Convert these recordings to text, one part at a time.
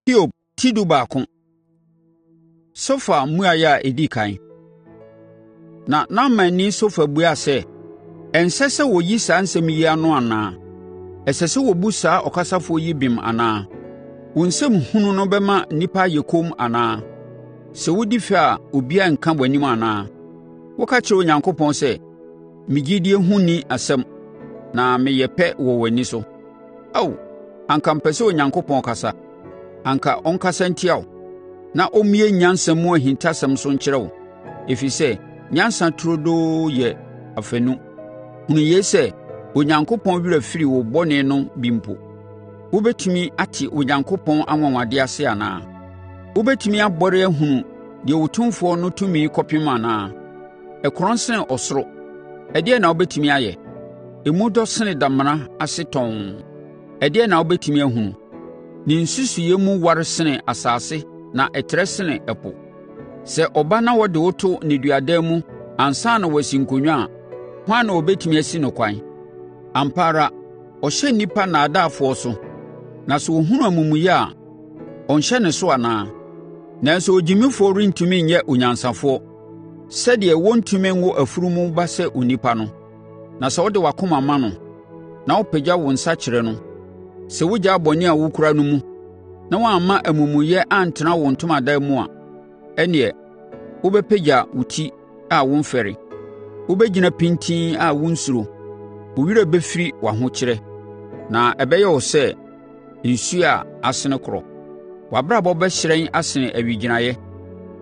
Hiob Tidu Baako. Sofa mmuaeɛ a ɛdi kan. Na Naamani Sofa buaa sɛ, ɛnsɛ sɛ wɔyi saa nsɛm yi ano anaa? Ɛsɛ sɛ wɔbu saa ɔkasafoɔ yi bem anaa? Wo nsɛm hunu no bɛma nnipa ayɛ komm anaa? Sɛ wodi fɛ a obiara nka w'anim anaa? Woka kyerɛ Onyankopɔn sɛ, me gyidie ho nni asɛm na meyɛ pɛ wɔ w'ani so. Ao, anka mpɛ sɛ Onyankopɔn kasa, anka ɔnkasa ntia wo, na ɔmmue nyansa mu ahintasɛm so nkyerɛ wo, ɛfiri sɛ nyansa turodoo yɛ afanu. Hunu yei sɛ Onyankopɔn werɛ afiri wo bɔne no bi mpo. Wobɛtumi ate Onyankopɔn anwanwadeɛ ase anaa? Wobɛtumi abɔre ahunu deɛ Otumfoɔ no tumi kɔpem anaa? Ɛkorɔn sene ɔsoro, ɛdeɛn na wobɛtumi ayɛ? Emu dɔ sene damena ase tɔnn, ɛdeɛn na wobɛtumi ahunu? Ne nsusuiɛ mu ware sene asase na ɛtrɛ sene ɛpo. Sɛ ɔba na wɔde wo to nneduadan mu ansa na wasi nkonnwa a, hwan na wɔbɛtumi asi no kwan? Ampa ara, ɔhyɛ nnipa nnaadaafoɔ so, na sɛ ɔhunu amumuyɛ a, ɔnhyɛ ne so anaa? Nanso ogyimifoɔ rentumi nyɛ onyansafoɔ, sɛdeɛ wɔntumi ngo afunumu ba sɛ onipa no. Na sɛ wode w'akoma ma no, na wopagya wo nsa kyerɛ no, sɛ wogyaa bɔne a wokura no mu, na woamma amumuyɛ antena wo ntomadan mu a, ɛnneɛ, wobɛpagya wo ti a womfɛre. Wobɛgyina pintinn a wonsuro. Wo werɛ bɛfiri w'ahokyerɛ, na ɛbɛyɛ wo sɛ nsuo a asene korɔ. W'abrabɔ bɛhyerɛn asene awigyinaeɛ,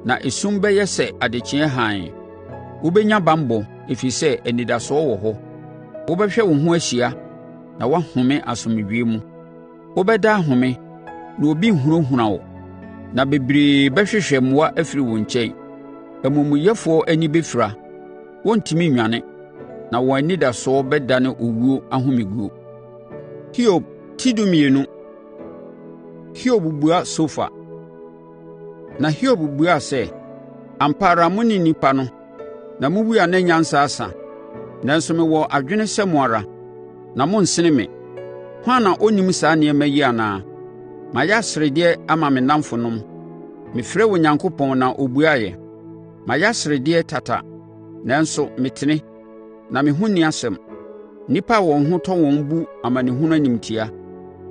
na esum bɛyɛ sɛ adekyeeɛ hann. Wobɛnya bammɔ, ɛfiri sɛ anidasoɔ wɔ hɔ. Wobɛhwɛ wo ho ahyia, na woahome asomdwoeɛ mu. Wobɛda ahome, na obi nhunahuna wo, na bebree bɛhwehwɛ mmoa afiri wo nkyɛn. Amumuyɛfoɔ ani bɛfira, wɔntumi nnwane, na wɔn anidasoɔ bɛdane owuo ahomeguo. Hiob Tidumienu. Hiob bua Sofa. Na Hiob buaa sɛ, ampa ara mo ne nnipa no, na mobu a na nyansa asa, nanso mewɔ adwene sɛ mo ara, na monsene me. Hwan na ɔnnim saa nneɛma yi anaa? Mayɛ aseredeɛ ama me nnamfonom. Mefrɛ Onyankopɔn na ɔbuaeɛ. Mayɛ aseredeɛ tata, nanso metene, na me ho nni asɛm. Nnipa a wɔn ho tɔ wɔn bu amanehunu animtia,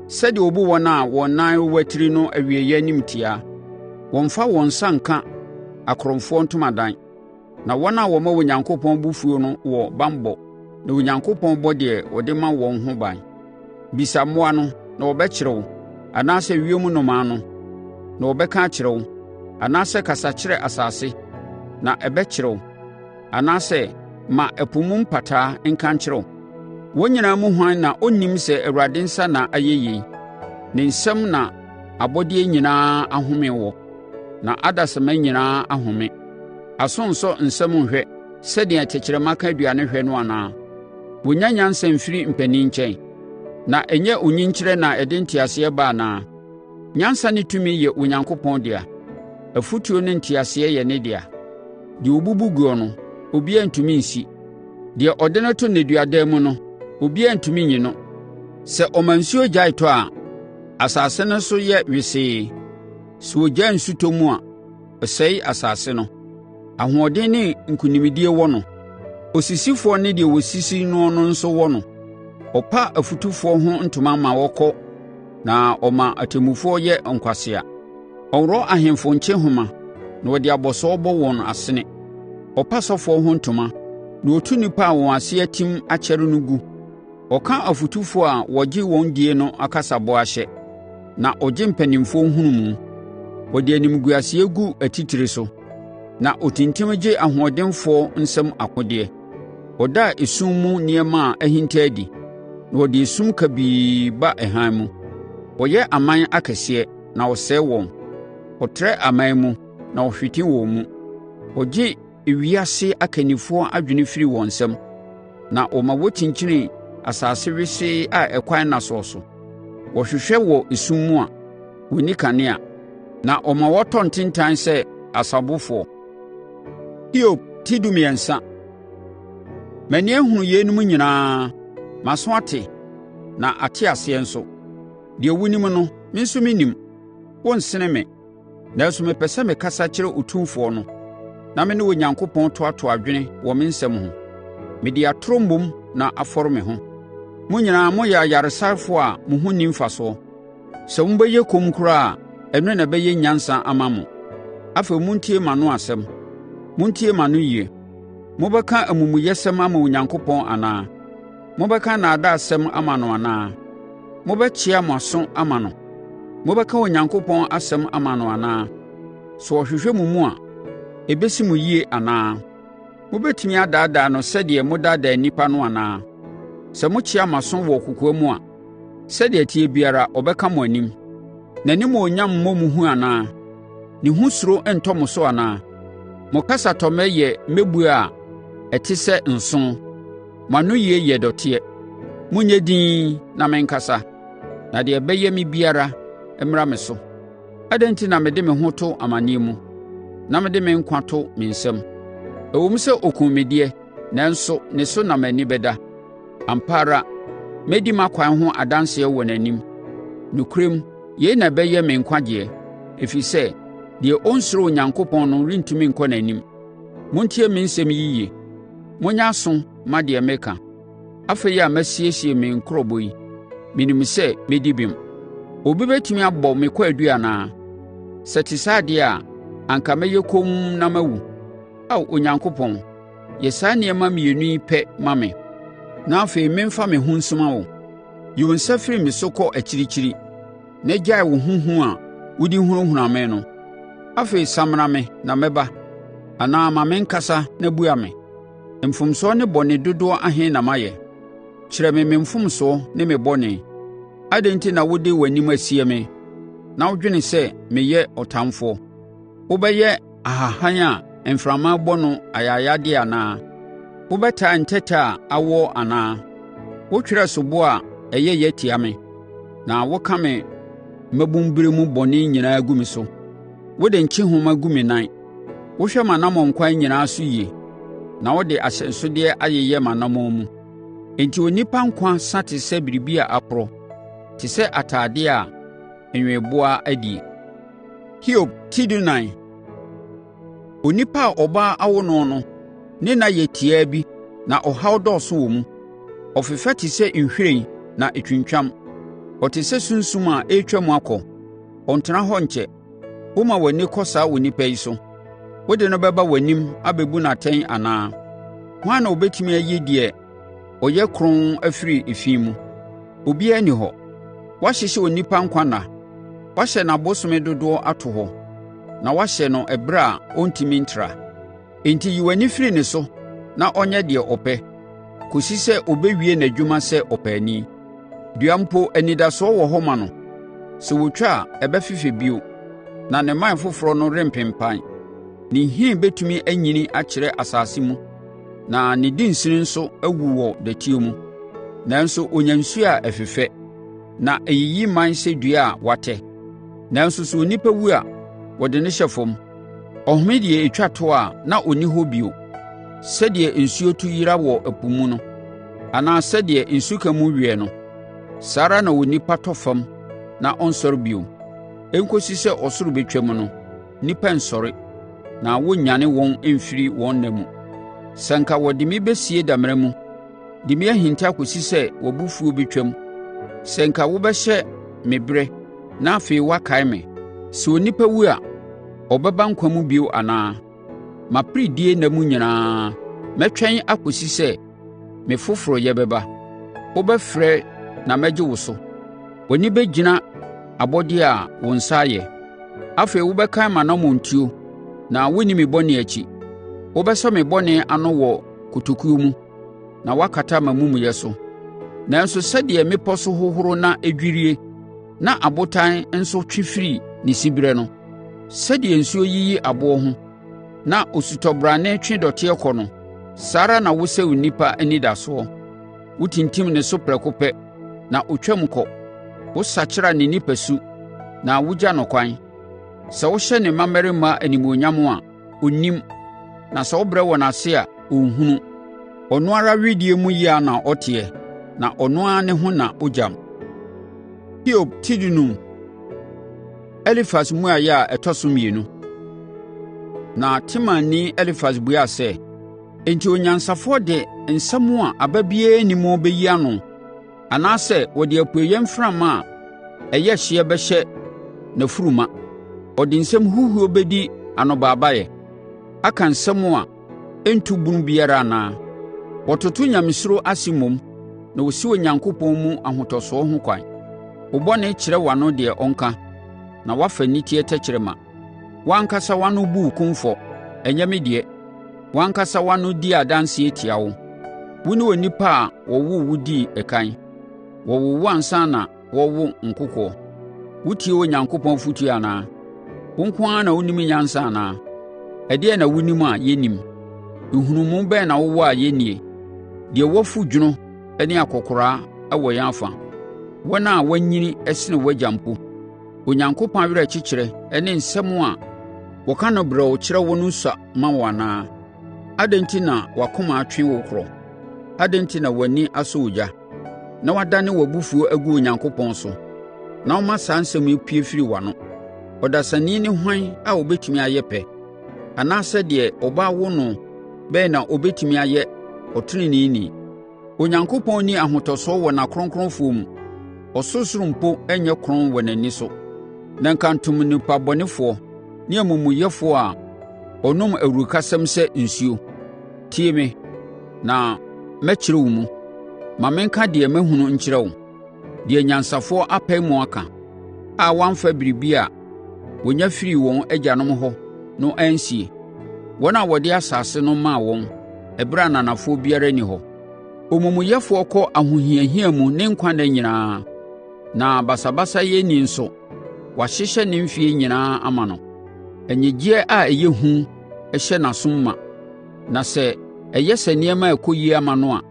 sɛdeɛ ɔbu wɔn a wɔn nan wɔwatiri no awieeɛ animtiaa. Wɔmfa wɔn nsa nka akorɔmfoɔ ntomadan, na wɔn a wɔma Onyankopɔn bufuo no wɔ bammɔ, na Onyankopɔn bɔ deɛ ɔde ma wɔn ho ban. Bisa mmoa no, na wɔbɛkyerɛ wo, anaasɛ ewiem nnomaa no, na wɔbɛka akyerɛ wo, anaasɛ kasa kyerɛ asase, na ɛbɛkyerɛ wo, anaasɛ ma ɛpo mu mpataa nka nkyerɛ wo. Wɔn nyinaa mu hwan na ɔnnim sɛ Awurade nsa na ayɛ yei? Ne nsɛm na abɔdeɛ nyinaa ahome wɔ, na adasamma nyinaa ahome. Aso nsɔ nsɛm nhwɛ sɛdeɛ tɛkyerɛma ka aduane hwɛ no anaa? Wɔnya nyansa mfiri mpanin nkyɛn, na ɛnyɛ onyinkyerɛ na ɛde nteaseɛ ba anaa? Nyansa ne tumi yɛ Onyankopɔn dea, afutuo ne nteaseɛ yɛ ne dea. Deɛ ɔbubu guo no, obiara ntumi nsi. Deɛ ɔde no to nneduadan mu no, obiara ntumi nyi no. Sɛ ɔma nsuo gyae tɔ a, asase no so yɛ wesee. Sɛ ɔgyae nsutɔ mu a, ɛsɛe asase no. Ahoɔden ne nkonimdie wɔ no. Osisifoɔ ne deɛ wɔsisi no no nso wɔ no. Ɔpa afutufoɔ ho ntoma ma wɔkɔ, na ɔma atemmufoɔ yɛ nkwasea. Ɔworɔ ahemfo nkyehoma, na ɔde abɔsoɔ bɔ wɔn asene. Ɔpa sɔfoɔ ho ntoma, na ɔtu nnipa a wɔn ase atim akyɛre no gu. Ɔka afutufoɔ a wɔgye wɔn die no akasabɔ ahyɛ, na ɔgye mpanimfoɔ nhunumu. Ɔde animguaseɛ gu atitire so, na ɔtintim gye ahoɔdenfoɔ nsam akodeɛ. Ɔda esum mu nneɛma a ahinta adi, na ɔde esum kabii ba hann mu. Ɔyɛ aman akɛseɛ, na ɔsɛe wɔn. Ɔtrɛ aman mu, na ɔhwete wɔn mu. Ɔgye ewiase akannifoɔ adwene firi wɔn nsam, na ɔma wɔkyinkyini asase wesee a ɛkwan nasoɔ so. Wɔhwehwɛ wɔ esum mu a, wɔnni kanea, na ɔma wɔtɔ ntentan sɛ asabofoɔ. Hiob Tidumiɛnsa. M'ani ahunu yeinom nyinaa, m'aso ate, na ate aseɛ nso. Deɛ wonim no, me nso menim, Wonsene me, nanso mepɛ sɛ mekasa kyerɛ Otumfoɔ no, na me ne Onyankopɔn toatoa adwene wɔ me nsɛm ho. Mede atoro mmom na afɔre me ho. Mo nyinaa moyɛ ayaresafoɔ a mo ho nni mfasoɔ. Sɛ mobɛyɛ komm koraa a, ɛno na ɛbɛyɛ nyansa ama mo. Afei montie m'ano asɛm. Montie m'ano yie. Mobɛka amumuyɛsɛm ama Onyankopɔn anaa? Mobɛka nnaadaasɛm ama no anaa? Mobɛkyea mo aso ama no. Mobɛka Onyankopɔn asɛm ama no anaa? Sɛ ɔhwehwɛ mo mu a, ɛbɛsi mo yie anaa? Mobɛtumi adaadaa no sɛdeɛ modaadaa nnipa no anaa? Sɛ mokyea mo aso wɔ kokoa mu a, sɛdeɛ ɛteɛ biara ɔbɛka mo anim. N'animuonyam mmɔ mo hu anaa? Ne ho suro ntɔ mo so anaa? Mo kasatɔmmɛ yɛ mmɛbuo a ɛte sɛ nso. Mo anoyie yɛ dɔteɛ. Monyɛ dinn na menkasa, na deɛ ɛbɛyɛ me biara mmra me so. Adɛn enti na mede me ho to amanneɛ mu, na mede me nkwa to me nsam? Ɛwom sɛ ɔkum me deɛ, nanso ne so na m'ani bɛda. Ampa ara, mɛdi m'akwan ho adanseɛ wɔ n'anim. Nokorɛm, yei na ɛbɛyɛ me nkwagyeɛ, ɛfiri sɛ deɛ ɔnsuro Onyankopɔn no rentumi nkɔ n'anim. Montie me nsɛm yie. Monyɛ aso ma deɛ meka. Afei a masiesie me nkurɔbɔ yi, menim sɛ mɛdi bem. Obi bɛtumi abɔ me kwaadu anaa? Sɛ te saa deɛ a, anka mɛyɛ komm na mawu. Ao Onyankopɔn, yɛ saa nneɛma mmienu yi pɛ ma me, na afei memfa me ho nsoma wo. Yi wo nsa firi me so kɔ akyirikyiri, na gyae wo ho hu a wode hunahuna me no. Afei samena me na mɛba, anaa ma menkasa na bua me. Mfomsoɔ ne bɔne dodoɔ ahe na mayɛ? Kyerɛ me mfomsoɔ ne me bɔne. Adɛn enti na wode w'anim asie me, na wodwene sɛ meyɛ ɔtamfoɔ? Wobɛyɛ ahahan a mframa bɔ no ayayadeɛ anaa? Wobɛtaa ntɛtɛ a awɔ anaa? Wotwerɛ soboɔ a ɛyɛ yɛ tia me, na woka me mmabumbire mu bɔne nyinaa gu me so. Wode nkyehoma gu me nan. Wohwɛ m'anammɔnkwan nyinaa so yie, na wode ahyɛnsodeɛ ayeyɛ m'anammɔn mu. Enti onipa nkwa sa te sɛ biribi a aporɔ, te sɛ atadeɛ a nweweboa adie. Hiob Tidunan. Onipa a ɔbaa awo no no ne nna yɛ tiaa bi na ɔhaw dɔɔso wɔ mu. Ɔfefɛ te sɛ nhwiren na ɛtwintwam. Ɔte sɛ sunsum a ɛretwa mu akɔ. Ɔntena hɔ nkyɛ. Woma w'ani kɔ saa onipa yi so. Wode no bɛba w'anim abɛbu no atɛn anaa? Hwan na ɔbɛtumi ayi deɛ ɔyɛ kronn afiri efi mu? Obiara nni hɔ. Woahyehyɛ onipa nkwa nna. Woahyɛ n'abosome dodoɔ ato hɔ, na woahyɛ no ɛberɛ a ɔntumi ntra. Enti yi w'ani firi ne so na ɔnyɛ deɛ ɔpɛ, kɔsi sɛ ɔbɛwie n'adwuma sɛ ɔpaani. Dua mpo anidasoɔ wɔ hɔ ma no. Sɛ wɔtwa a ɛbɛfefɛ bio, na ne mman foforɔ no rempempan. Ne nhini bɛtumi anyini akyerɛ asase mu, na ne dinsini nso awu wɔ dɛteɛ mu. Nanso ɔnya nsuo a ɛfefɛ, na ɛyiyi mman sɛ dua a watɛ. Nanso sɛ onipa wu a, wɔde no hyɛ fam. Ɔhome deɛ ɛtwa to a na ɔnni hɔ bio. Sɛdeɛ nsuo tu yera wɔ ɛpo mu no, anaa sɛdeɛ nsuka mu wie no, saa ara na onipa tɔ fam na ɔnsɔre bio. Ɛnkɔsi sɛ ɔsoro bɛtwam no, nnipa nsɔre, na wɔnnyane wɔn mfiri wɔn nna mu. Sɛ anka wɔde me bɛsie damena mu, de me ahinta kɔsi sɛ w'abufuo bɛtwam. Sɛ anka wobɛhyɛ me berɛ na afei woakae me. Sɛ onipa wu a, ɔbɛba nkwa mu bio anaa? M'aperedie nna mu nyinaa mɛtwɛn akɔsi sɛ me foforɔyɛ bɛba. Wobɛfrɛ na mɛgye wo so. W'ani bɛgyina abɔdeɛ a wo nsa ayɛ. Afei wobɛkan m'anammɔntuo na wonni me bɔne akyi. Wobɛsɔ me bɔne ano wɔ kotokuo mu, na woakata m'amumuyɛ so. Nanso sɛdeɛ mmepɔ so hohoro na ɛdwirie, na abotan nso twe firi ne siberɛ no, sɛdeɛ nsuo yiyi aboɔ ho, na osutɔbrane twe dɔteɛ kɔ no, saa ara na wosɛ onipa anidasoɔ. Wotintim ne so prɛko pɛ, na ɔtwam kɔ. Wosakyera ne nipasu, na wogya no kwan. Sɛ wohyɛ ne mmammarima animuonyam a, ɔnnim, na sɛ wobrɛ wɔn ase a, ɔnhunu. Ɔno ara wedeɛ mu yia na ɔteɛ, na ɔno ara ne ho na ɔgyam. Hiob Tidunum. Elifas mmuaeɛ a ɛtɔ so mmienu. Na Temanni Elifas buaa sɛ, “Enti onyansafoɔ de nsɛm a aba biara nni mu bɛyi ano, anaasɛ wɔde apueeɛ mframa a ɛyɛ hyeɛ bɛhyɛ n'afuruma, ɔde nsɛm huhuo bɛdi anɔbaabaeɛ, aka nsɛm a ɛntu bunu biara anaa? Wɔtoto nyamesuro ase mmom, na wɔsi Onyankopɔn mu ahotɔsoɔ ho kwan. Wo bɔne kyerɛ w'ano deɛ ɔnka, na woafa niteɛ tɛkrɛma. W'ankasa w'ano buu kumfɔ, ɛnyɛ me deɛ. W'ankasa w'ano di adanseɛ tia wo. Wo ne onipa a wɔwoo wo dii ɛkan. Wɔwoo wo ansa na wɔwo nkokoɔ. Wotie Onyankopɔn fotuo anaa? Wo nko ara na wonim nyansa anaa? Ɛdeɛn na wonim a yɛnnim? Nhunumu bɛn na wowɔ a yɛnnie? Deɛ wɔafu dwono ne akɔkoraa wɔ yɛn afa, wɔn a wɔanyini sene w'agya mpo. Onyankopɔn awerɛkyekyerɛ ne nsɛm a wɔka no brɛ wo kyerɛ wo no sua ma wo anaa? Adɛn enti na w'akoma atwe wo korɔ? Adɛn enti na w'ani asɔ ogya, na wadane w'abufuo agu Onyankopɔn so, na woma saa nsɛm yi pue firi w'ano? Ɔdasani ne hwan a ɔbɛtumi ayɛ pɛ? Anaasɛ deɛ ɔbaa wo no bɛn na ɔbɛtumi ayɛ ɔteneneeni? Onyankopɔn ni ahotɔsoɔ wɔ n'akronkronfoɔ mu. Ɔsorosoro mpo nyɛ kronn wɔ n'ani so. Na nka ntom nnipa bɔnefoɔ ne amumuyɛfoɔ a ɔnom awurukasɛm sɛ nsuo. Tie me, na mɛkyerɛ wo mu. Ma menka deɛ mahunu nkyerɛ wo, deɛ nyansafoɔ apae mu aka, a wɔamfa biribi a wɔnya firii wɔn agyanom hɔ no ansie, wɔn a wɔde asase no maa wɔn ɛberɛ a ananafoɔ biara nni hɔ. Omumuyɛfoɔ kɔ ahohiahia mu ne nkwanna nyinaa, na basabasayɛ ni nso wɔahyehyɛ ne mfeɛ nyinaa ama no. Anyegyeɛ a ɛyɛ hu hyɛ n'asom ma, na sɛ ɛyɛ sɛ nneɛma a ɛkɔ yie ama no a,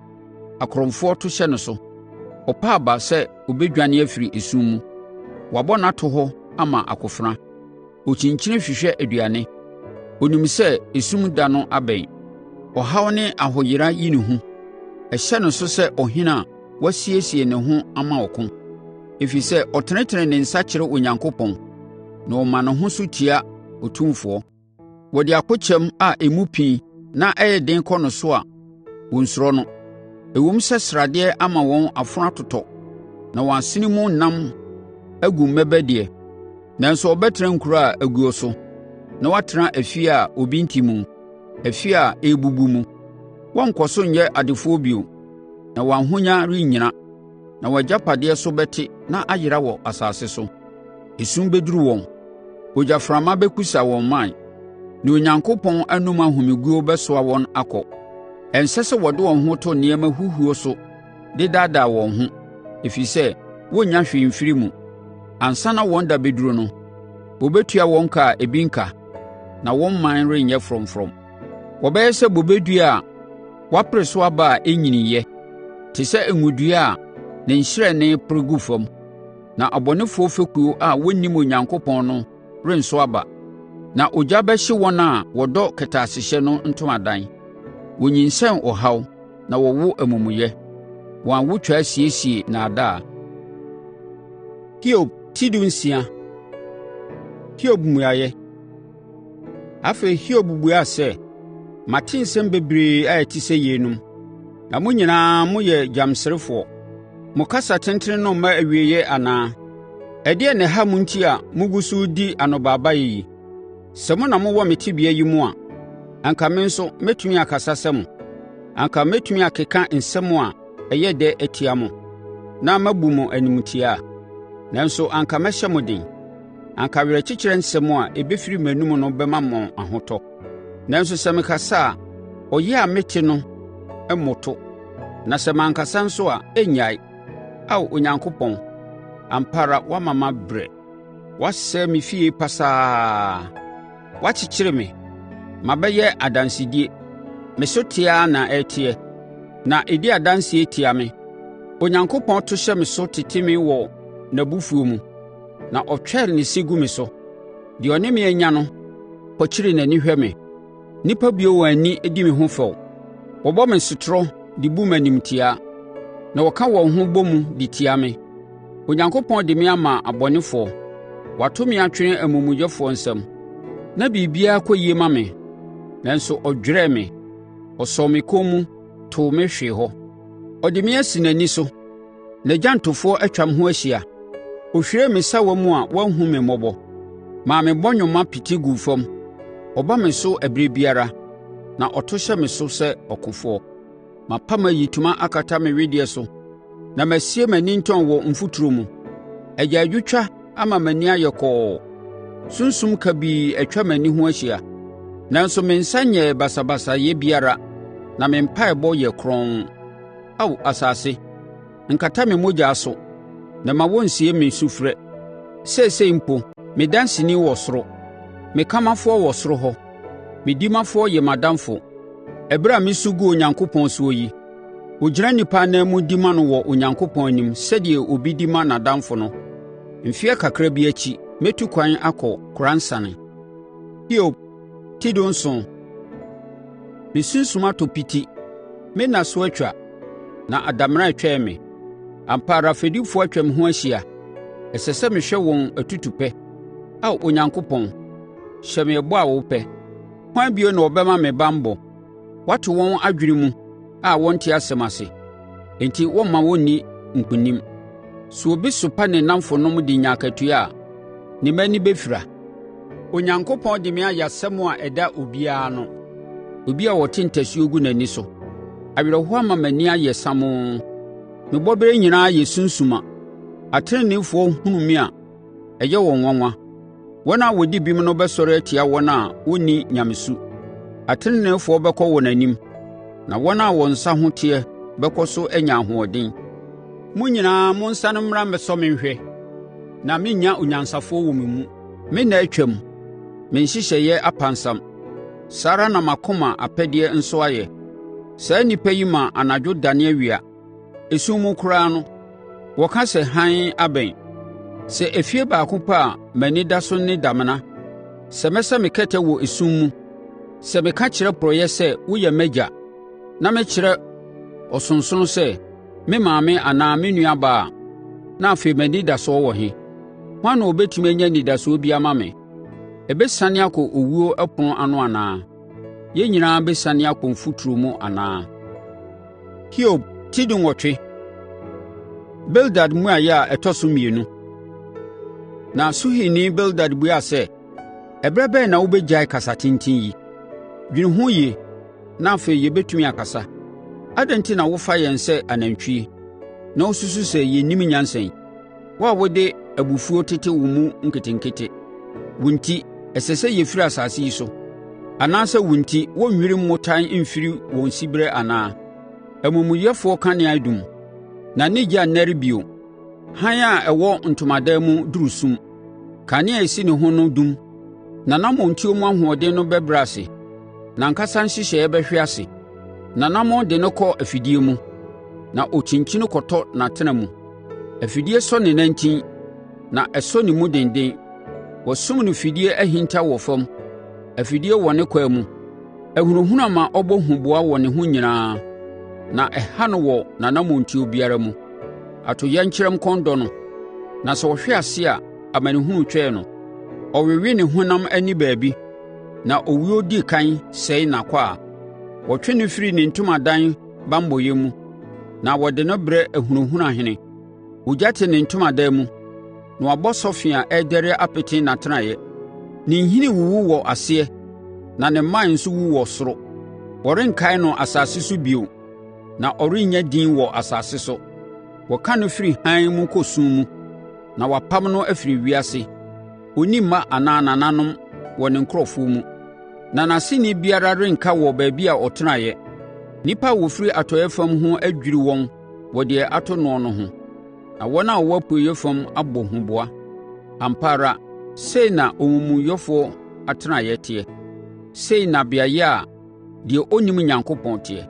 akorɔmfoɔ to hyɛ no so. Ɔpa aba sɛ ɔbɛdwane afiri esum mu. Wabɔ no ato hɔ ama akofena. Ɔkyinkyini hwehwɛ aduane. Ɔnim sɛ esum da no abɛn. Ɔhaw ne ahoyera yi ne hu. Ɛhyɛ no so sɛ ɔhene a wasiesie ne ho ama ɔko. Ɛfiri sɛ ɔtenetene ne nsa kyerɛ Onyankopɔn, na ɔma ne ho so tia Otumfoɔ. Wɔde akokyɛm a emu pii na ɛyɛ den kɔ no so a wɔnsuro no. Ɛwom sɛ sradeɛ ama wɔn afono atotɔ, na wɔn asene mu nam agu mmɛbɛ deɛ, nanso ɔbɛtena nkuro a aguo so, na watena afie a obi nti mu, afie a ɛrebubu mu. Wɔnkɔ so nyɛ adefoɔ bio, na wɔn ahonya rennyina, na wɔn agyapadeɛ so bɛte na ayera wɔ asase so. Esum bɛduru wɔn, ogyaframa bɛkusa wɔn mman, na Onyankopɔn anom ahomeguo bɛsoa wɔn akɔ. Ɛnsɛ sɛ wɔde wɔn ho to nneɛma huhuo so de daadaa wɔn ho, ɛfiri sɛ wɔnnya hwee mfiri mu. Ansa na wɔn da bɛduru no, wɔbɛtua wɔn ka a ebi nka, na wɔn mman renyɛ frɔmfrɔm. Wɔbɛyɛ sɛ bobe dua a wɔapere so aba a ɛnyiniiɛ, te sɛ ngudua a ne nhyerɛnne pere gu fam, na abɔnefoɔ fekuo a wɔnnim Onyankopɔn no renso aba. Na ogya bɛhye wɔn a wɔdɔ kɛtɛasehyɛ no ntomadan. Wɔnyinsɛn ɔhaw na wɔwo amumuyɛ, wɔn a wotwa asiesie nnaadaa. Hiob tidu nsia. Hiob mmuaeɛ. Afei Hiob buaa sɛ, “Mate nsɛm bebree a ɛte sɛ yeinom, na mo nyinaa moyɛ gyamserefoɔ. Mo kasa tentene no mma awieeɛ anaa? Ɛdeɛn na ɛha mo nti a mogu so di anɔbaabaeɛ yi? Sɛ mo na mowɔ me tebea yi mu a, anka me nso mɛtumi akasa sɛ mo. Anka mɛtumi akeka nsɛm a ɛyɛ dɛ atia mo, na mabu mo animtiaa. Nanso anka mɛhyɛ mo den. Anka awerɛkyekyerɛ nsɛm a ɛbɛfiri m'anom no bɛma mo ahotɔ. Nanso sɛ mekasa a, ɔyɛ a mete no mmoto, na sɛ mankasa nso a ɛnnyae. Ao Onyankopɔn, ampa ara woama mabrɛ. Woasɛe me fie pasaa. Woakyekyere me. Mabɛyɛ adansedie. Me so teaa na ɛteɛ, na ɛdi adanseɛ tia me. Onyankopɔn to hyɛ me so tete me wɔ n'abufuo mu, na ɔtwɛre ne se gu me so. Deɛ ɔne me anya no kɔkyere n'ani hwɛ me. Nnipa bio wɔn ani di me ho fɛw. Wɔbɔ me sotorɔ de bu me animtiaa, na wɔka wɔn ho bɔ mu de tia me. Onyankopɔn de me ama abɔnefoɔ, Wato me atwene amumuyɛfoɔ nsam. Na biribiara kɔ yie ma me, nanso ɔdwerɛɛ me. Ɔsɔɔ me kɔn mu, too me hwee hɔ. Ɔde me asi n'ani so. N'agyantofoɔ atwa me ho ahyia. Ɔhwiree me sawa mu a wanhu me mmɔbɔ. Maa me bɔnwoma pete guu fam. Ɔba me so ɛberɛ biara, na ɔto hyɛ me so sɛ ɔkofoɔ. Mapam ayitoma akata me wedeɛ so, na masie m'anintɔn wɔ mfuturo mu. Agyaadwotwa ama m'ani ayɛ kɔɔ. Sunsum kabii atwa m'ani ho ahyia. Nanso me nsa nyɛɛ basabasayɛ biara, na me mpaeɛbɔ yɛ kronn. Ao asase, nkata me mogya so, na ma wɔnsie me sufrɛ. Seesei mpo, me danseni wɔ soro, me kamafoɔ wɔ soro hɔ, me dimafoɔ yɛ m'adamfo. Ɛberɛ a mesu gu Onyankopɔn soɔ yi, ɔgyina nnipa anan mu di ma no wɔ Onyankopɔn anim sɛdeɛ obi di ma n'adamfo no. Mfeɛ kakra bi akyi, mɛtu kwan akɔ koransane. Hiob, Tido nson. Me sunsum atɔ piti, me nna so atwa, na adamena atwɛn me. Ampa ara fɛdifoɔ atwa me ho ahyia. Ɛsɛ sɛ mehwɛ wɔn atutupɛ. Ao Onyankopɔn, hyɛ me ɛbɔ a wopɛ. Hwan bio na ɔbɛma me banbɔ? Wato wɔn adwene mu a wɔnte asɛm ase, enti wɔmma wɔnni nkonim. Sɛ obi sopa ne nnamfonom de nya akatua a, ne mma ani bɛfira. Onyankopɔn de me ayɛ asɛm a ɛda obiara no, obi a ɔte ntasuo gu n'ani so. Awerɛhoɔ ama m'ani ayɛ samoo. Me bɔberɛ nyinaa yɛ sunsuma. Ateneneefoɔ hunu me a, ɛyɛ wɔn nwanwa. Wɔn a wɔdi bem no bɛsɔre atia wɔn a wɔnni nyamesu. Ateneneefoɔ bɛkɔ wɔn anim, na wɔn a wɔn nsa ho teɛ bɛkɔ so anya ahoɔden. Mo nyinaa monsane mmra mmɛsɔ me nhwɛ, na mennya onyansafoɔ wɔ me mu. Me nna atwam, me nhyehyɛeɛ apansam. Saa ara na m'akoma apɛdeɛ nso ayɛ. Saa nnipa yi ma anadwo dane awia. Esum mu koraa no, wɔka sɛ hann abɛn. Sɛ efie baako pa a m'ani da so ne damena. Sɛ mɛsɛ me kɛtɛ wɔ esum mu, sɛ meka kyerɛ porɔeɛ sɛ woyɛ m'agya, na mekyerɛ ɔsonsono sɛ me maame anaa me nuabaa, na afei m'ani da soɔ wɔ he? Hwan na ɔbɛtumi anya anidasoɔ bi ama me? Ɛbɛsiane akɔ owuo ɛpono ano anaa? Yɛn nyinaa bɛsiane akɔ mfuturo mu anaa? Hiob, Tido nwɔtwe. Bildad mmuaeɛ a ɛtɔ so mmienu. Na Suhini Bildad buaa sɛ, ɛberɛ bɛn na wobɛgyae kasa tenten yi? Dwene ho yie, na afei yɛbɛtumi akasa. Adɛn nti na wofa yɛn sɛ anantwie, na wosusu sɛ yɛnnim nyansa yi? Wo a wode abufuo tete wo mu nketenkete. Wo nti, ɛsɛ sɛ yɛfiri asase yi so, anaasɛ wo nti wɔnnwiri mmotan mfiri wɔn siberɛ anaa? Amumuyɛfoɔ kanea adum, na ne gya nnɛre bio. Hann a ɛwɔ ntomadan mu duru sum, kanea a ɛsi ne ho no dum. N'anammɔntuo mu ahoɔden no bɛbrɛ ase, n'ankasa nhyehyɛeɛ bɛhwe ase. N'anammɔn de no kɔ afidie mu, na ɔkyinkyini kɔtɔ n'atena mu. Afidie sɔ ne nantin, na ɛsɔ ne mu denden. Wɔsom no fidie ahinta wɔ fam, afidie wɔ ne kwan mu. Ahunahuna ma ɔbɔ huboa wɔ ne ho nyinaa, na ɛha no wɔ n'anammɔntuo biara mu. Atoyerɛnkyɛrɛm kɔn dɔ no, na sɛ ɔhwe ase a amanehunu twɛn no. Ɔwewe ne honam ani baabi, na owuo di kan sɛe n'akwaa. Wɔtwe no firi ne ntomadan banbɔeɛ mu, na wɔde no brɛ ahunahunahene. Ogya te ne ntomadan mu, na wabɔ sɔfe a ɛrederɛ apete n'atenaeɛ. Ne nhini wuwu wɔ aseɛ, na ne mman nso wu wɔ soro. Wɔrenkae no asase so bio, na ɔrennya din wɔ asase so. Wɔka no firi hann mu kɔ sum mu, na wɔapam no afiri wiase. Ɔnni mma anaa nananom wɔ ne nkurɔfoɔ mu, na n'aseni biara renka wɔ baabi a ɔtenaeɛ. Nnipa a wɔfiri atɔeɛ fam ho adwiri wɔn wɔ deɛ ato noɔ no ho, na wɔn a wɔwɔ apueeɛ fam abɔ huboa. Ampa ara, sei na omumuyɛfoɔ atenaeɛ teɛ, sei na beaeɛ a deɛ ɔnnim Onyankopɔn teɛ.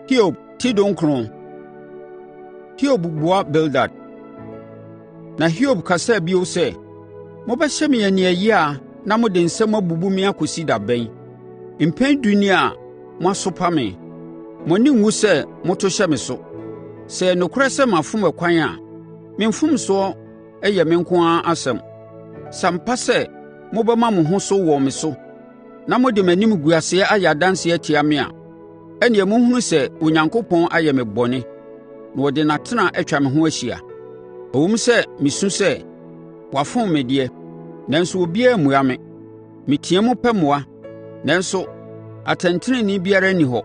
Hiob, Tido nkron. Hiob bua Bildad. Na Hiob kasaa bio sɛ, mobɛhyɛ me aniɛyea na mode nsɛm abubu me akɔsi da bɛn? Mpɛn 10 ni a moasopa me. Mo ani nwu sɛ moto hyɛ me so. Sɛ nokorɛ sɛ mafom ɛkwan a, me mfomsoɔ yɛ me nko ara asɛm. Sampa sɛ mobɛma mo ho so wɔ me so na mode m'anim guaseɛ ayɛ adanseɛ atia me a, ɛnneɛ monhunu sɛ Onyankopɔn ayɛ me bɔne na ɔde n'atena atwa me ho ahyia. Ɛwom sɛ mesu sɛ, wafom me deɛ, nanso obiara mmua me. Meteam pɛ mmoa, nanso atɛntenenee biara nni hɔ.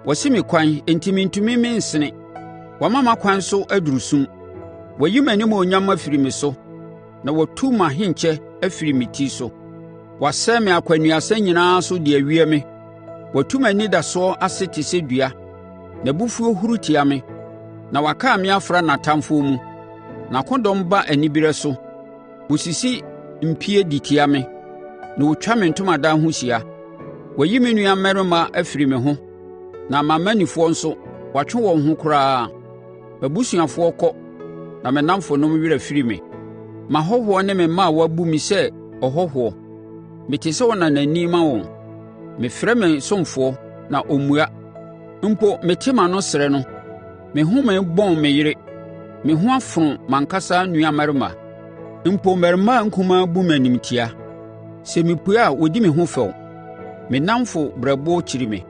Wɔsi me kwan enti mentumi mensene. Wɔama m'akwan so aduru sum. Wɔayi m'animuonyam afiri me so na wɔatu m'ahenkyɛ afiri me ti so. Wɔasɛe me akwannuasa nyinaa so de awie me. Wɔatu m'anidasoɔ ase te sɛ dua. N'abufuo huru tia me na wɔaka me afra n'atamfoɔ mu. N'akodɔm ba anibereɛ so. Wɔsisi mpie de tia me na wɔtwa me ntomadan ho hyia. Wɔayi me nuammarima afiri me ho na m'amanifoɔ nso wɔatwe wɔn ho koraa. M'abusuafoɔ kɔ na me nnamfonom werɛ afiri me. M'ahɔhoɔ ne me mmaawa bu me sɛ ɔhɔhoɔ. Mete sɛ ɔnanani ma wɔn. Mefrɛ me ɔsomfoɔ na ɔmmua. Mpo mete m'ano srɛ no. Me home bɔn me yere. Me ho afono m'ankasa nuammarima. Mpo mmarimaa nkumaa bu me animtia. Sɛ mepue a wɔdi me ho fɛw. Me nnamfo brɛboɔ kyiri me.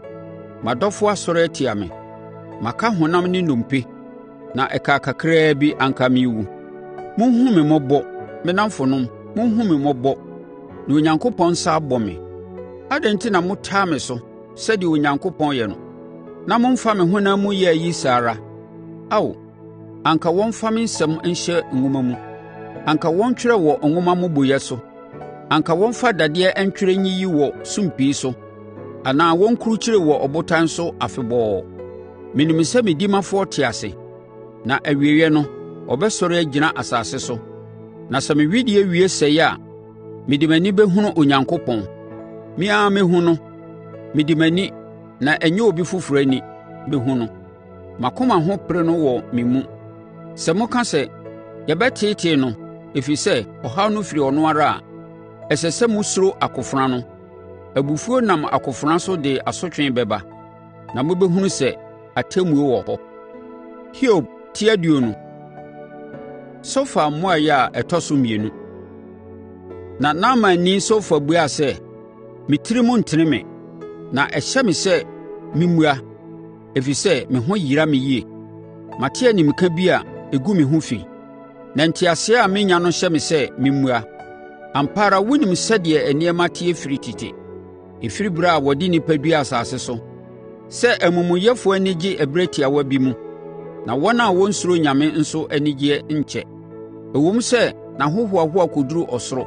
M'adɔfoɔ asɔre atia me. Maka honam ne nnompe na ɛka kakraa bi anka mewu. Monhu me mmɔbɔ, me nnamfonom, monhu me mmɔbɔ, na Onyankopɔn nsa abɔ me. Adɛn nti na motaa me so sɛdeɛ Onyankopɔn yɛ no, na momfa me honam mu yɛ ayi saa ara? Ao, anka wɔmfa me nsɛm nhyɛ nwoma mu, anka wɔntwerɛ wɔ nwoma mmobɔeɛ so, anka wɔmfa dadeɛ ntwerɛ nyiyi wɔ sumpii so, anaa wɔnkurukyire wɔ ɔbotan so afebɔɔ. Menim sɛ me dimafoɔ te ase, na awieeɛ no ɔbɛsɔre agyina asase so. Na sɛ me wedeɛ wie sɛe a, mede m'ani bɛhunu Onyankopɔn. Me ara mɛhu no, mede m'ani na ɛnyɛ obi foforɔ ani bɛhu no. M'akoma ho pere no wɔ me mu. Sɛ moka sɛ, yɛbɛteetee no, ɛfiri sɛ ɔhaw no firi ɔno ara a, ɛsɛ sɛ mosuro akofena no. Abufuo nam akofena so de asotwe bɛba, na mobɛhunu sɛ atemmuo wɔ hɔ. Hiob ti aduonu. Sofa mmuaeɛ a ɛtɔ so mmienu. Na Naamanni Sofa buaa sɛ, me tirim ntene me, na ɛhyɛ me sɛ memmua, ɛfiri sɛ me ho yera me yie. Mate animka bi a ɛgu me ho fi, na nteaseɛ a menya no hyɛ me sɛ memmua. Ampa ara wonim sɛdeɛ nneɛma teɛ firi tete, ɛfiri berɛ a wɔde nnipa dua asase so, sɛ amumuyɛfoɔ ani gye ɛberɛ tiawa bi mu, na wɔn a wɔnsuro Nyame nso anigyeɛ nkyɛ. Ɛwom sɛ n'ahohoahoa kɔduru ɔsoro,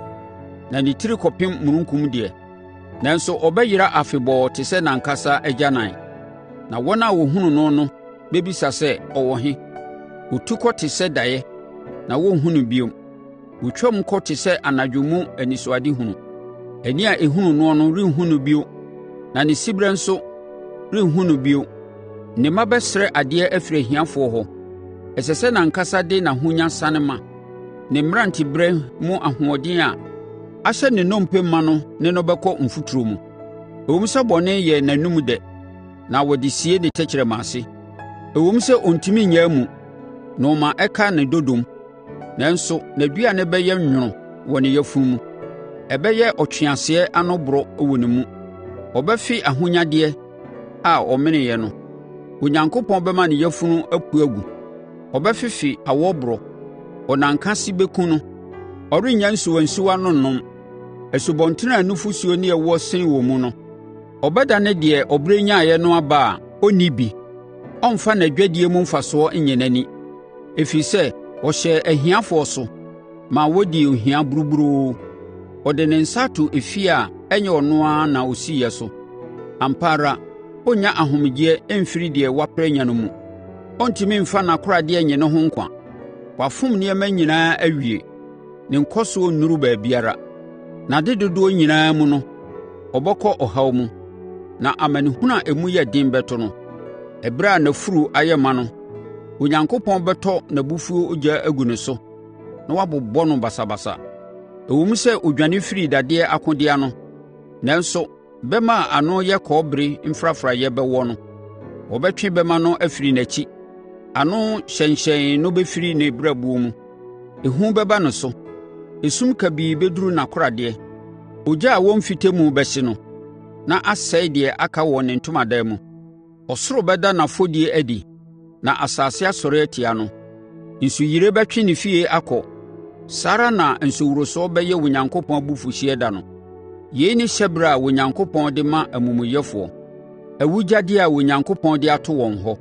na ne tiri kɔpem mununkum deɛ, nanso ɔbɛyera afebɔɔ te sɛ n'ankasa agyanan. Na wɔn a wɔhunu no no bɛbisa sɛ ɔwɔ he. Wɔtu kɔ te sɛ daeɛ, na wɔnhunu no bio. Wɔtwam kɔ te sɛ anadwo mu anisoadehunu. Ani a ɛhunu noɔ no renhu no bio, na ne siberɛ nso renhu no bio. Ne mma bɛsrɛ adeɛ afiri ahiafoɔ hɔ. Ɛsɛ sɛ n'ankasa de n'ahonya sane ma. Ne mmeranteberɛ mu ahoɔden a ahyɛ ne nnompe ma no ne no bɛkɔ mfuturo mu. Ɛwom sɛ bɔne yɛ n'anom dɛ, na wɔde sie ne tɛkyerɛma ase. Ɛwom sɛ ɔntumi nnyaa mu, na ɔma ɛka ne dodom, nanso n'aduane bɛyɛ nwono wɔ ne yafunu mu. Ɛbɛyɛ ɔtweaseɛ ano borɔ wɔ ne mu. Ɔbɛfe ahonyadeɛ a ɔmeneeɛ no. Onyankopɔn bɛma ne yafunu apu agu. Ɔbɛfefe awɔborɔ. Ɔnankase bɛku no. Ɔrennya nsuwansuwa no nnom. Asubɔntene a nufosuo ne ɛwɔ sen wɔ mu no. Ɔbɛdane deɛ ɔbrɛ nyaeɛ no aba a ɔnni bi. Ɔmfa n'adwadie mu mfasoɔ nyɛ n'ani. Ɛfiri sɛ ɔhyɛɛ ahiafoɔ so ma wɔdii ohia buruburoo. Ɔde ne nsa ato efie a ɛnyɛ ɔno ara na ɔsiiɛ so. Ampa ara ɔnnya ahomegyeɛ ɛmfiri deɛ wapɛ nya no mu. Ɔntumi mfa n'akoradeɛ nye ne ho nkwa. Wafom nneɛma nyinaa awie. Ne nkɔsoɔ nnuru baabiara. N'ade dodoɔ nyinaa mu no, ɔbɛkɔ ɔhaw mu, na amanehunu a emu yɛ den bɛto no. Ɛberɛ a n'afuru ayɛ ma no, Onyankopɔn bɛtɔ n'abufuo ogya agu ne so, na wabobɔ no basabasa. Ɛwom sɛ ɔdwane firi dadeɛ akodeɛ ano, nanso bɛma a ano yɛ kɔbere mfrafraeɛ bɛwɔ no. Wɔbɛtwe bɛma no afiri n'akyi. Ano hyɛnhyɛn no bɛfiri ne brɛboɔ mu. Ehu bɛba no so, esum kabii bɛduru n'akoradeɛ. Ogya a wɔmfite mu bɛhye no, na asɛe deɛ aka wɔ ne ntomadan mu. Ɔsoro bɛda n'afɔdie adi, na asase asɔre atia no. Nsuyire bɛtwe ne fie akɔ, saa ara na nsuworosoɔ bɛyɛ Onyankopɔn abufuhyeɛ da no. Yei ne hyɛberɛ a Onyankopɔn de ma amumuyɛfoɔ, awugyadeɛ a Onyankopɔn de ato wɔn hɔ.